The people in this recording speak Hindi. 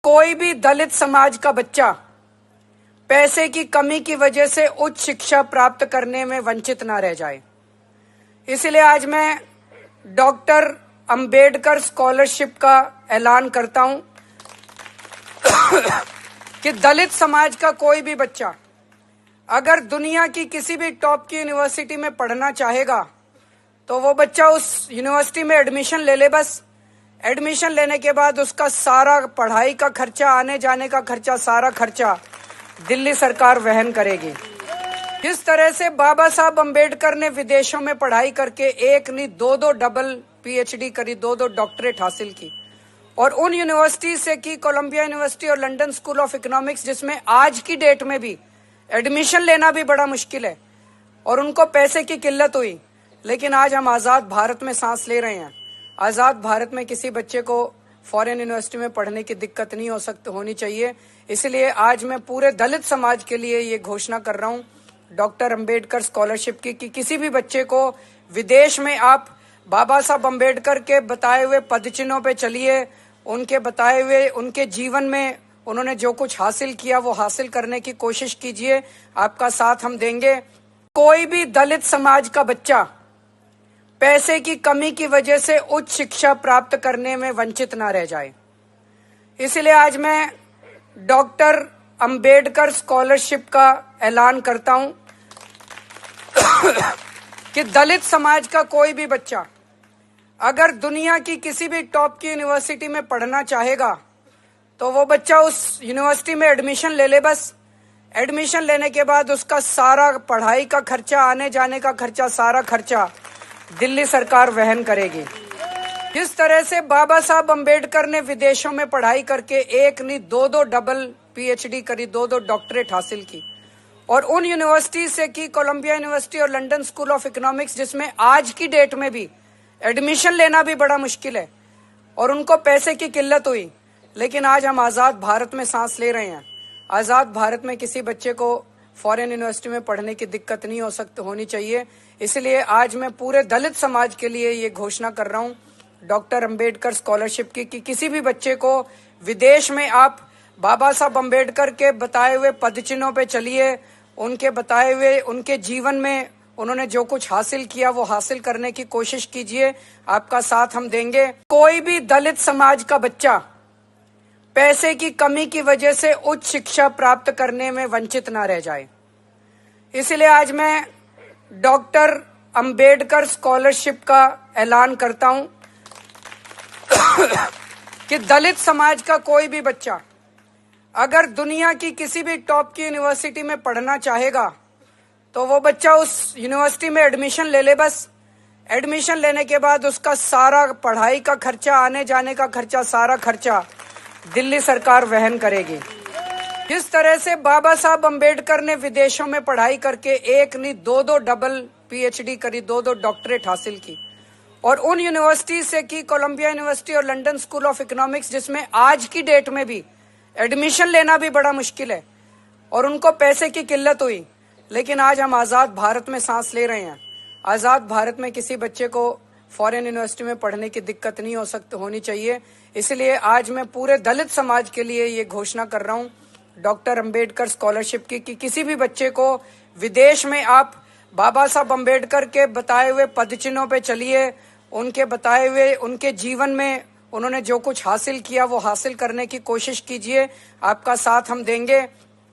कोई भी दलित समाज का बच्चा पैसे की कमी की वजह से उच्च शिक्षा प्राप्त करने में वंचित ना रह जाए। इसलिए आज मैं डॉक्टर अंबेडकर स्कॉलरशिप का ऐलान करता हूं कि दलित समाज का कोई भी बच्चा अगर दुनिया की किसी भी टॉप की यूनिवर्सिटी में पढ़ना चाहेगा तो वो बच्चा उस यूनिवर्सिटी में एडमिशन ले ले। बस एडमिशन लेने के बाद उसका सारा पढ़ाई का खर्चा, आने जाने का खर्चा, सारा खर्चा दिल्ली सरकार वहन करेगी। जिस तरह से बाबा साहब अंबेडकर ने विदेशों में पढ़ाई करके एक नहीं दो डबल पीएचडी करी, दो डॉक्टरेट हासिल की और उन यूनिवर्सिटी से की, कोलंबिया यूनिवर्सिटी और लंदन स्कूल ऑफ इकोनॉमिक्स, जिसमें आज की डेट में भी एडमिशन लेना भी बड़ा मुश्किल है और उनको पैसे की किल्लत हुई। लेकिन आज हम आज़ाद भारत में सांस ले रहे हैं। आज़ाद भारत में किसी बच्चे को फॉरेन यूनिवर्सिटी में पढ़ने की दिक्कत नहीं होनी चाहिए। इसलिए आज मैं पूरे दलित समाज के लिए ये घोषणा कर रहा हूँ डॉक्टर अंबेडकर स्कॉलरशिप की कि किसी भी बच्चे को विदेश में आप बाबा साहब अंबेडकर के बताए हुए पदचिन्हों पे चलिए, उनके बताए हुए उनके जीवन में उन्होंने जो कुछ हासिल किया वो हासिल करने की कोशिश कीजिए। आपका साथ हम देंगे। कोई भी दलित समाज का बच्चा पैसे की कमी की वजह से उच्च शिक्षा प्राप्त करने में वंचित ना रह जाए। इसलिए आज मैं डॉक्टर अंबेडकर स्कॉलरशिप का ऐलान करता हूं कि दलित समाज का कोई भी बच्चा अगर दुनिया की किसी भी टॉप की यूनिवर्सिटी में पढ़ना चाहेगा तो वो बच्चा उस यूनिवर्सिटी में एडमिशन ले ले। बस एडमिशन लेने के बाद उसका सारा पढ़ाई का खर्चा, आने जाने का खर्चा, सारा खर्चा दिल्ली सरकार वहन करेगी। जिस तरह से बाबा साहब अंबेडकर ने विदेशों में पढ़ाई करके एक नहीं दो डबल पीएचडी करी, दो डॉक्टरेट हासिल की और उन यूनिवर्सिटी से की, कोलंबिया यूनिवर्सिटी और लंदन स्कूल ऑफ इकोनॉमिक्स, जिसमें आज की डेट में भी एडमिशन लेना भी बड़ा मुश्किल है और उनको पैसे की किल्लत हुई। लेकिन आज हम आज़ाद भारत में सांस ले रहे हैं। आज़ाद भारत में किसी बच्चे को फॉरेन यूनिवर्सिटी में पढ़ने की दिक्कत नहीं होनी चाहिए। इसलिए आज मैं पूरे दलित समाज के लिए ये घोषणा कर रहा हूँ डॉक्टर अंबेडकर स्कॉलरशिप की कि किसी भी बच्चे को विदेश में आप बाबा साहब अंबेडकर के बताए हुए पदचिन्हों पे चलिए, उनके बताए हुए उनके जीवन में उन्होंने जो कुछ हासिल किया वो हासिल करने की कोशिश कीजिए। आपका साथ हम देंगे। कोई भी दलित समाज का बच्चा पैसे की कमी की वजह से उच्च शिक्षा प्राप्त करने में वंचित ना रह जाए। इसलिए आज मैं डॉक्टर अंबेडकर स्कॉलरशिप का ऐलान करता हूं कि दलित समाज का कोई भी बच्चा अगर दुनिया की किसी भी टॉप की यूनिवर्सिटी में पढ़ना चाहेगा तो वो बच्चा उस यूनिवर्सिटी में एडमिशन ले ले। बस एडमिशन लेने के बाद उसका सारा पढ़ाई का खर्चा, आने जाने का खर्चा, सारा खर्चा दिल्ली सरकार वहन करेगी। जिस तरह से बाबा साहब अंबेडकर ने विदेशों में पढ़ाई करके एक नहीं दो डबल पीएचडी करी, दो डॉक्टरेट हासिल की और उन यूनिवर्सिटी से की, कोलंबिया यूनिवर्सिटी और लंदन स्कूल ऑफ इकोनॉमिक्स, जिसमें आज की डेट में भी एडमिशन लेना भी बड़ा मुश्किल है और उनको पैसे की किल्लत हुई। लेकिन आज हम आज़ाद भारत में सांस ले रहे हैं। आज़ाद भारत में किसी बच्चे को फॉरेन यूनिवर्सिटी में पढ़ने की दिक्कत नहीं होनी चाहिए। इसलिए आज मैं पूरे दलित समाज के लिए ये घोषणा कर रहा हूँ डॉक्टर अंबेडकर स्कॉलरशिप की कि किसी भी बच्चे को विदेश में आप बाबा साहब अंबेडकर के बताए हुए पदचिन्हों पे चलिए, उनके बताए हुए उनके जीवन में उन्होंने जो कुछ हासिल किया वो हासिल करने की कोशिश कीजिए। आपका साथ हम देंगे।